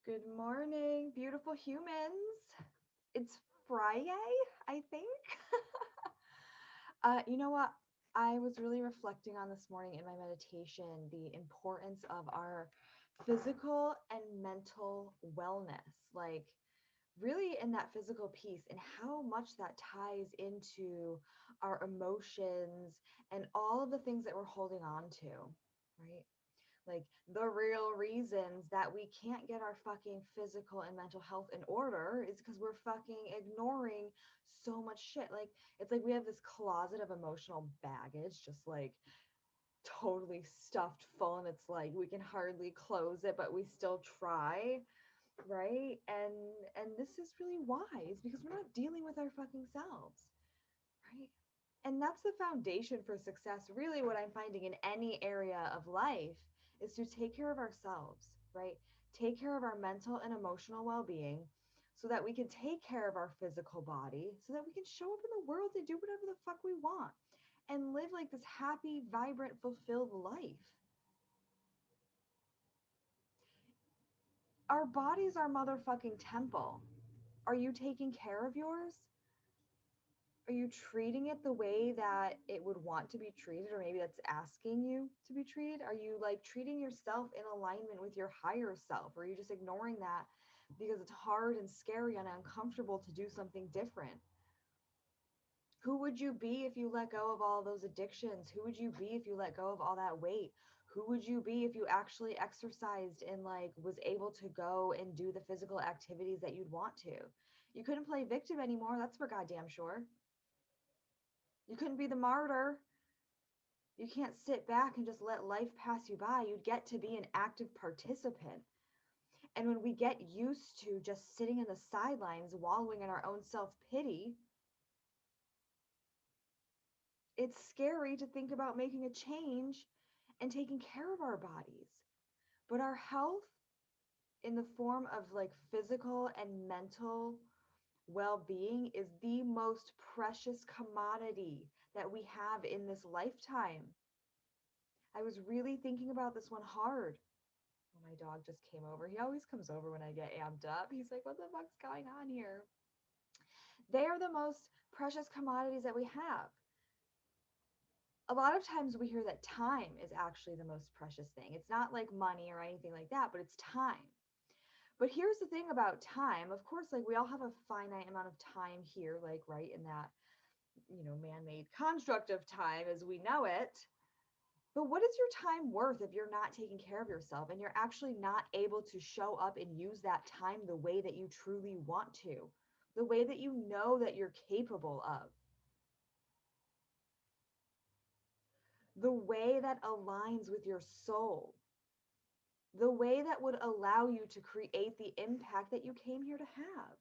Good morning, beautiful humans. It's Friday, I think. You know what? I was really reflecting on this morning in my meditation the importance of our physical and mental wellness. Like, really, in that physical piece, and how much that ties into our emotions and all of the things that we're holding on to, right? Like the real reasons that we can't get our fucking physical and mental health in order is because we're fucking ignoring so much shit. Like it's like we have this closet of emotional baggage just like totally stuffed full, and it's like we can hardly close it but we still try, right? And this is really wise because we're not dealing with our fucking selves, right? And that's the foundation for success. Really, what I'm finding in any area of life is to take care of ourselves, right? Take care of our mental and emotional well being so that we can take care of our physical body, so that we can show up in the world and do whatever the fuck we want and live like this happy, vibrant, fulfilled life. Our body's our motherfucking temple. Are you taking care of yours? Are you treating it the way that it would want to be treated, or maybe that's asking you to be treated? Are you like treating yourself in alignment with your higher self, or are you just ignoring that because it's hard and scary and uncomfortable to do something different? Who would you be if you let go of all those addictions? Who would you be if you let go of all that weight? Who would you be if you actually exercised and like was able to go and do the physical activities that you'd want to? You couldn't play victim anymore, that's for goddamn sure. You couldn't be the martyr. You can't sit back and just let life pass you by. You get to be an active participant. And when we get used to just sitting in the sidelines, wallowing in our own self pity, it's scary to think about making a change and taking care of our bodies. But our health, in the form of like physical and mental well being, is the most precious commodity that we have in this lifetime. I was really thinking about this one hard. Oh, my dog just came over. He always comes over when I get amped up. He's like, what the fuck's going on here? They are the most precious commodities that we have. A lot of times we hear that time is actually the most precious thing. It's not like money or anything like that, but it's time. But here's the thing about time. Of course, like we all have a finite amount of time here, like right in that, man-made construct of time as we know it. But what is your time worth if you're not taking care of yourself and you're actually not able to show up and use that time the way that you truly want to, the way that you know that you're capable of, the way that aligns with your soul, the way that would allow you to create the impact that you came here to have?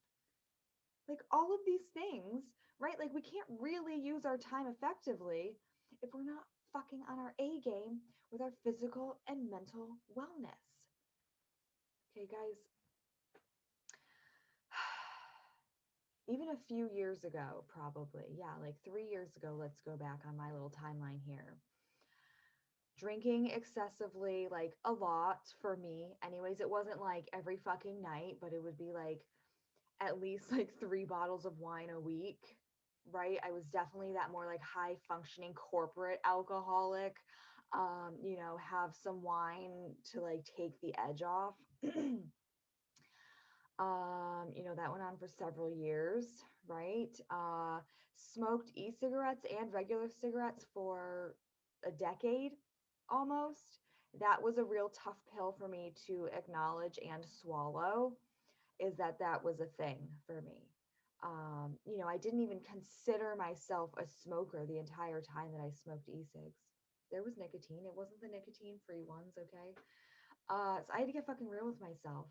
Like all of these things, right? Like we can't really use our time effectively if we're not fucking on our A game with our physical and mental wellness. Okay, guys, even a few years ago, probably, yeah, like 3 years ago, let's go back on my little timeline here. Drinking excessively, like a lot for me. Anyways, it wasn't like every fucking night, but it would be like at least like 3 bottles of wine a week, right? I was definitely that more like high functioning corporate alcoholic. Have some wine to like take the edge off. That went on for several years, right? Smoked e-cigarettes and regular cigarettes for a decade almost. That was a real tough pill for me to acknowledge and swallow, is that that was a thing for me. I didn't even consider myself a smoker the entire time that I smoked e-cigs. There was nicotine. It wasn't the nicotine free ones, okay? So I had to get fucking real with myself.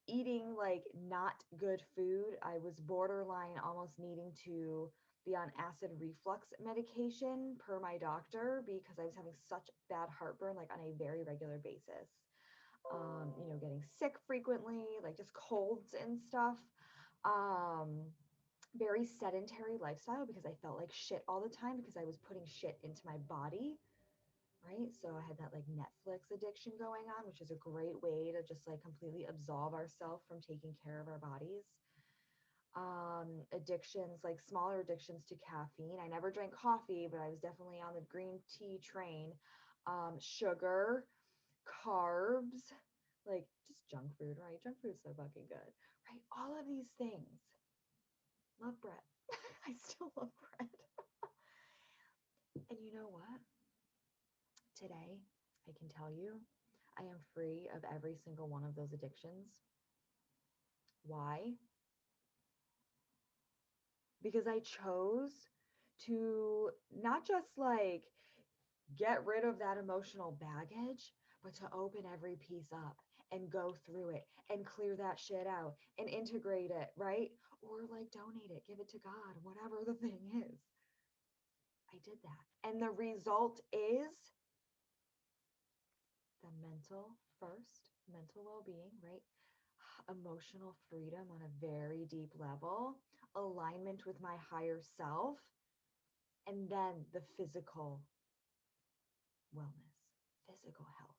Eating like not good food. I was borderline almost needing to be on acid reflux medication per my doctor because I was having such bad heartburn, like on a very regular basis. Getting sick frequently, like just colds and stuff. Um, Very sedentary lifestyle because I felt like shit all the time because I was putting shit into my body, right? So I had that like Netflix addiction going on, which is a great way to just like completely absolve ourselves from taking care of our bodies. Addictions, like smaller addictions to caffeine. I never drank coffee, but I was definitely on the green tea train. Sugar, carbs, like just junk food, right? Junk food's so fucking good, right? All of these things. Love bread. I still love bread. And you know what? Today, I can tell you, I am free of every single one of those addictions. Why? Because I chose to not just like get rid of that emotional baggage, but to open every piece up and go through it and clear that shit out and integrate it, right? Or like donate it, give it to God, whatever the thing is. I did that. And the result is the mental well being, right? Emotional freedom on a very deep level, alignment with my higher self, and then the physical wellness, physical health.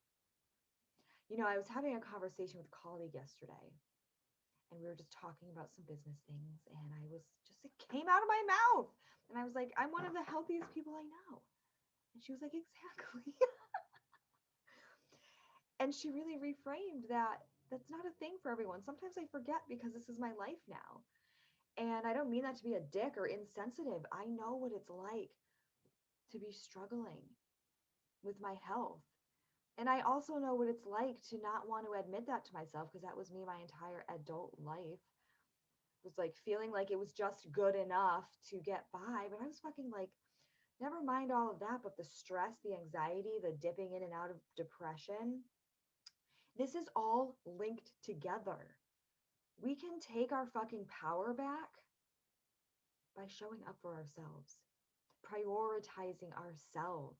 You know, I was having a conversation with a colleague yesterday, and we were just talking about some business things, and I was just, it came out of my mouth. And I was like, I'm one of the healthiest people I know. And she was like, exactly. And she really reframed that that's not a thing for everyone. Sometimes I forget because this is my life now. And I don't mean that to be a dick or insensitive. I know what it's like to be struggling with my health. And I also know what it's like to not want to admit that to myself because that was me my entire adult life. It was like feeling like it was just good enough to get by. But I was fucking like, never mind all of that, but the stress, the anxiety, the dipping in and out of depression, this is all linked together. We can take our fucking power back by showing up for ourselves, prioritizing ourselves,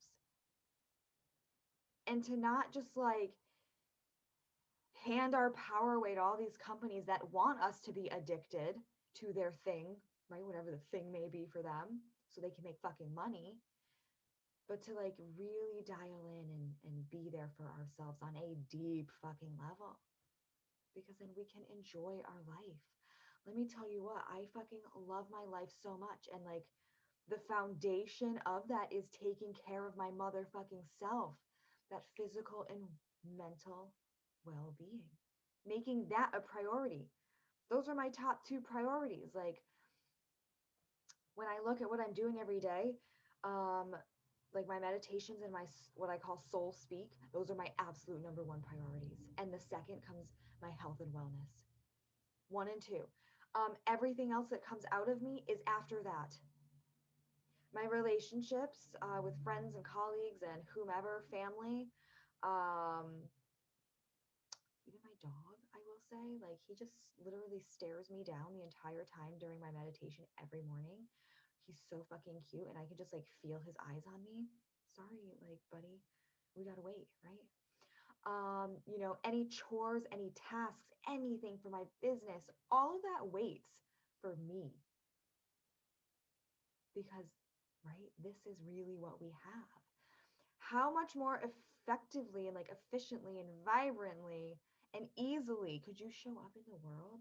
and to not just like hand our power away to all these companies that want us to be addicted to their thing, right? Whatever the thing may be for them, so they can make fucking money. But to like really dial in and be there for ourselves on a deep fucking level, because then we can enjoy our life. Let me tell you what, I fucking love my life so much. And like the foundation of that is taking care of my motherfucking self, that physical and mental well being, making that a priority. Those are my top two priorities. Like when I look at what I'm doing every day, um, like my meditations and my what I call soul speak, those are my absolute number one priorities. And the second comes my health and wellness. One and two. Everything else that comes out of me is after that. My relationships with friends and colleagues and whomever, family, um, even my dog, I will say, like he just literally stares me down the entire time during my meditation every morning. He's so fucking cute, and I can just like feel his eyes on me. Sorry, like buddy, we gotta wait, right? You know, any chores, any tasks, anything for my business, all of that waits for me because, right, this is really what we have. How much more effectively and like efficiently and vibrantly and easily could you show up in the world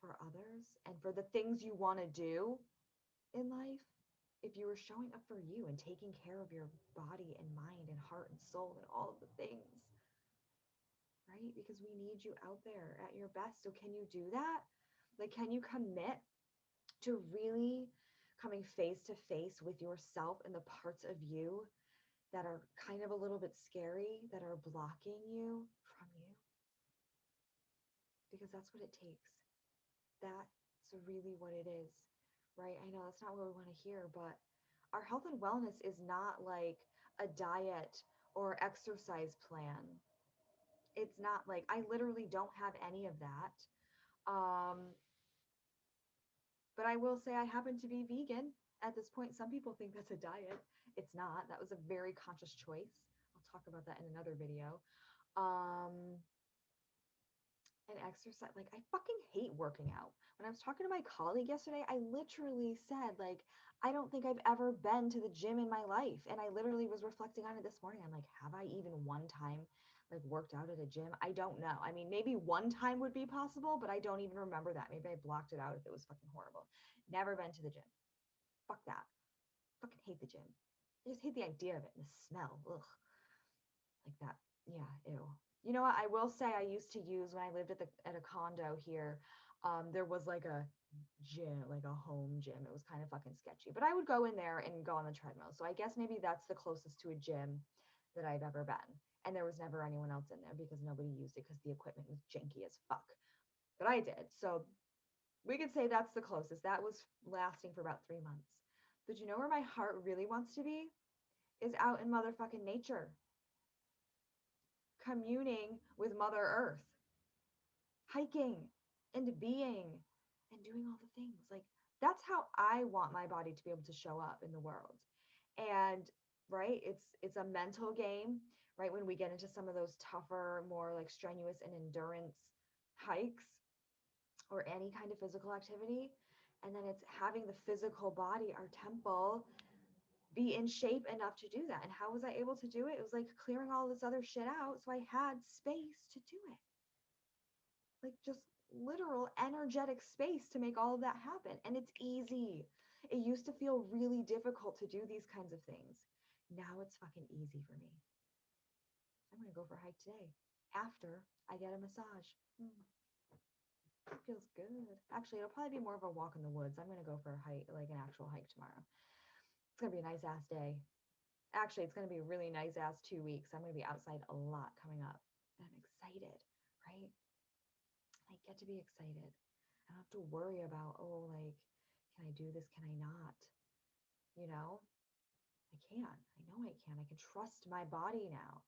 for others and for the things you want to do in life if you were showing up for you and taking care of your body and mind and heart and soul and all of the things, right? Because we need you out there at your best. So can you do that? Like, can you commit to really coming face to face with yourself and the parts of you that are kind of a little bit scary, that are blocking you from you? Because that's what it takes. That's really what it is, right? I know that's not what we want to hear, but our health and wellness is not like a diet or exercise plan. It's not like I literally don't have any of that. Um, but I will say I happen to be vegan at this point. Some people think that's a diet. It's not. That was a very conscious choice. I'll talk about that in another video. Um, and exercise. Like, I fucking hate working out. When I was talking to my colleague yesterday, I literally said, like, I don't think I've ever been to the gym in my life. And I literally was reflecting on it this morning. I'm like, have I even one time like worked out at a gym? I don't know. I mean, maybe one time would be possible, but I don't even remember that. Maybe I blocked it out if it was fucking horrible. Never been to the gym. Fuck that. Fucking hate the gym. I just hate the idea of it and the smell. Ugh. Like that. Yeah, ew. You know what? I will say I used to use when I lived at a condo here. There was like a gym, like a home gym. It was kind of fucking sketchy, but I would go in there and go on the treadmill. So I guess maybe that's the closest to a gym that I've ever been. And there was never anyone else in there because nobody used it because the equipment was janky as fuck. But I did. So we could say that's the closest. That was lasting for about 3 months. But you know where my heart really wants to be? Is out in motherfucking nature, communing with Mother Earth, hiking and being and doing all the things. Like, that's how I want my body to be able to show up in the world. And right, it's a mental game, right? When we get into some of those tougher, more like strenuous and endurance hikes or any kind of physical activity, and then it's having the physical body, our temple, be in shape enough to do that. And how was I able to do it? It was like clearing all this other shit out so I had space to do it. Like, just literal energetic space to make all of that happen. And it's easy. It used to feel really difficult to do these kinds of things. Now it's fucking easy for me. I'm going to go for a hike today after I get a massage. It feels good. Actually, it'll probably be more of a walk in the woods. I'm going to go for a hike, like an actual hike tomorrow. It's going to be a nice ass day. Actually, it's going to be a really nice ass 2 weeks. I'm going to be outside a lot coming up. And I'm excited, right? I get to be excited. I don't have to worry about, oh, like, can I do this? Can I not? You know, I can. I know I can. I can trust my body now.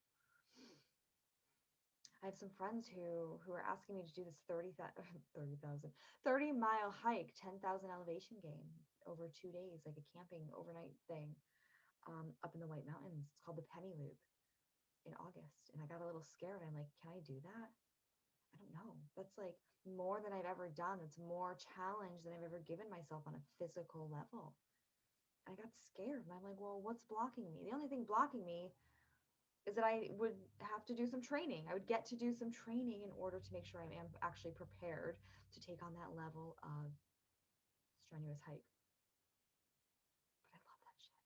I have some friends who are asking me to do this 30-mile hike, 10,000 elevation gain over 2 days, like a camping overnight thing, up in the White Mountains. It's called the Penny Loop in August. And I got a little scared. I'm like, can I do that? I don't know. That's like more than I've ever done. It's more challenge than I've ever given myself on a physical level. And I got scared and I'm like, well, what's blocking me? The only thing blocking me is that I would have to do some training. I would get to do some training in order to make sure I am actually prepared to take on that level of strenuous hike. But I love that shit.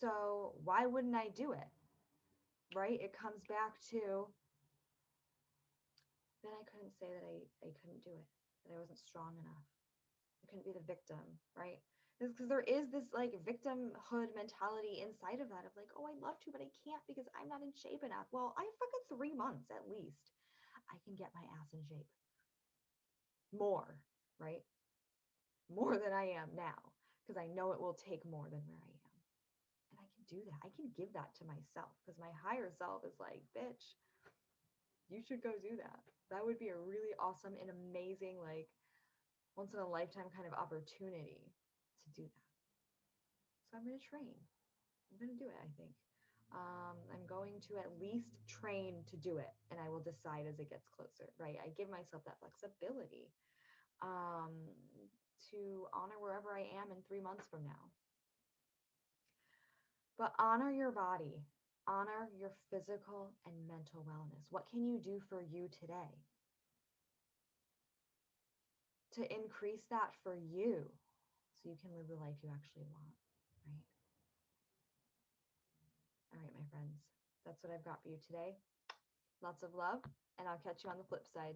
So why wouldn't I do it? Right? It comes back to then I couldn't say that I couldn't do it, that I wasn't strong enough. I couldn't be the victim, right? Because there is this like victimhood mentality inside of that of like, oh, I'd love to, but I can't because I'm not in shape enough. Well, I have fucking 3 months at least. I can get my ass in shape. More, right? More than I am now. Because I know it will take more than where I am. And I can do that. I can give that to myself because my higher self is like, bitch, you should go do that. That would be a really awesome and amazing, like, once in a lifetime kind of opportunity to do that. So I'm going to train. I'm going to do it, I think. I'm going to at least train to do it, and I will decide as it gets closer, right? I give myself that flexibility um, to honor wherever I am in 3 months from now. But honor your body, honor your physical and mental wellness. What can you do for you today to increase that for you so you can live the life you actually want, right? All right, my friends, that's what I've got for you today. Lots of love, and I'll catch you on the flip side.